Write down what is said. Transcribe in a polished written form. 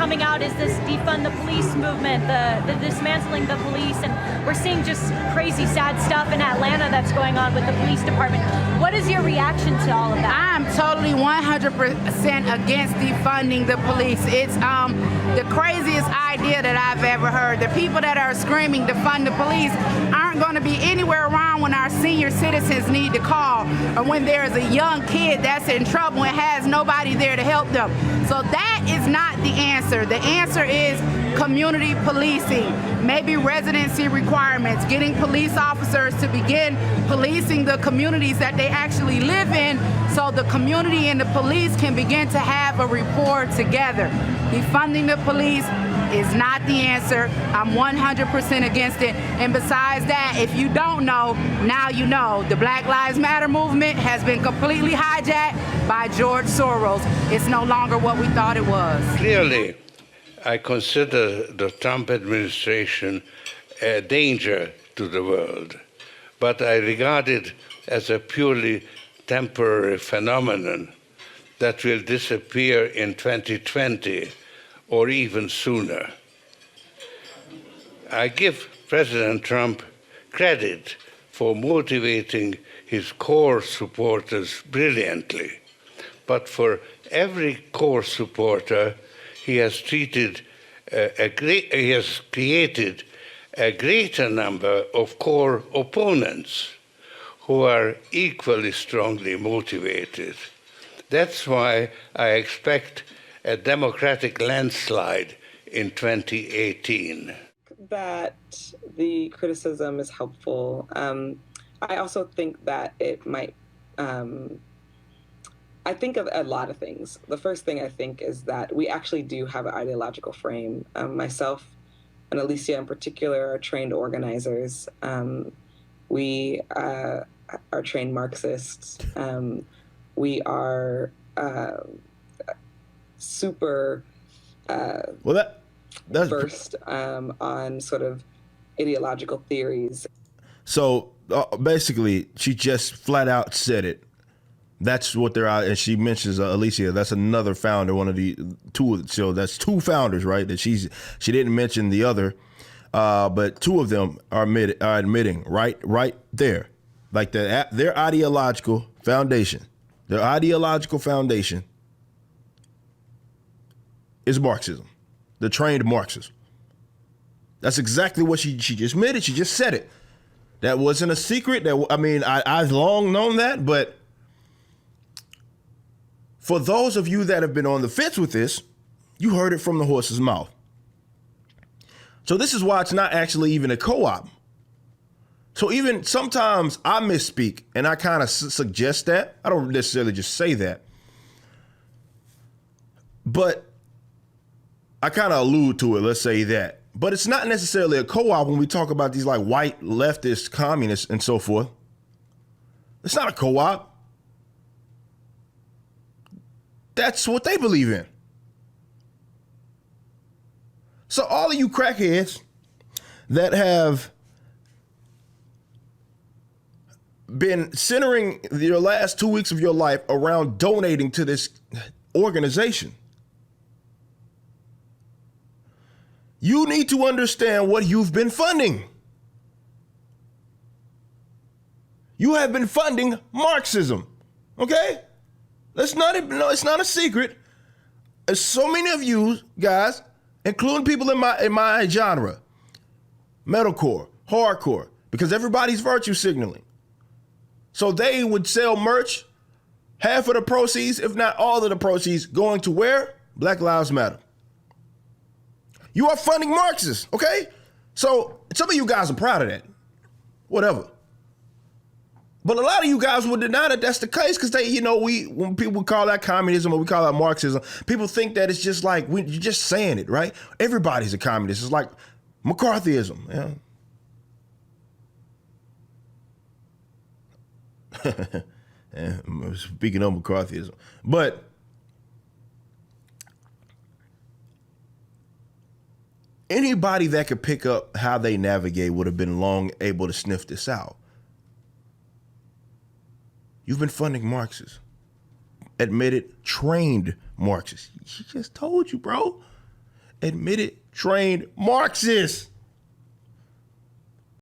coming out is this defund the police movement, the dismantling the police, and we're seeing just crazy, sad stuff in Atlanta that's going on with the police department. What is your reaction to all of that? I'm totally 100% against defunding the police. It's the craziest idea that I've ever heard. The people that are screaming defund the police aren't going to be anywhere around when our senior citizens need to call, or when there's a young kid that's in trouble and has nobody there to help them. So that is not the answer. The answer is community policing, maybe residency requirements, getting police officers to begin policing the communities that they actually live in, so the community and the police can begin to have a rapport together. Defunding the police is not the answer. I'm 100% against it. And besides that, if you don't know, now you know. The Black Lives Matter movement has been completely hijacked by George Soros. It's no longer what we thought it was. Clearly, I consider the Trump administration a danger to the world, but I regard it as a purely temporary phenomenon that will disappear in 2020 or even sooner. I give President Trump credit for motivating his core supporters brilliantly, but for every core supporter, he has created a greater number of core opponents who are equally strongly motivated. That's why I expect a Democratic landslide in 2018. That the criticism is helpful. I also think that it might, I think of a lot of things. The first thing I think is that we actually do have an ideological frame. Myself and Alicia in particular are trained organizers. We are trained Marxists. We are super that's versed on sort of ideological theories. So basically, she just flat out said it. That's what they're out, and she mentions Alicia. That's another founder, one of the two. So that's two founders, right? That she didn't mention the other, but two of them are admitting right there, like their ideological foundation. Their ideological foundation is Marxism. They're trained Marxists. That's exactly what she just admitted. She just said it. That wasn't a secret. I've long known that, but for those of you that have been on the fence with this, you heard it from the horse's mouth. So this is why it's not actually even a co-op. So even sometimes I misspeak and I kind of suggest that. I don't necessarily just say that, but I kind of allude to it, let's say that. But it's not necessarily a co-op when we talk about these like white leftist communists and so forth. It's not a co-op. That's what they believe in. So all of you crackheads that have been centering your last 2 weeks of your life around donating to this organization, you need to understand what you've been funding. You have been funding Marxism, okay? It's not a secret. There's so many of you guys, including people in my genre, metalcore, hardcore, because everybody's virtue signaling. So they would sell merch, half of the proceeds, if not all of the proceeds, going to where? Black Lives Matter. You are funding Marxists, okay? So some of you guys are proud of that. Whatever. But a lot of you guys would deny that that's the case because when people call that communism or we call that Marxism, people think that it's just like, you're just saying it, right? Everybody's a communist. It's like McCarthyism, yeah. Speaking of McCarthyism, but anybody that could pick up how they navigate would have been long able to sniff this out. You've been funding Marxists, admitted, trained Marxists. She just told you, bro. admitted trained Marxists.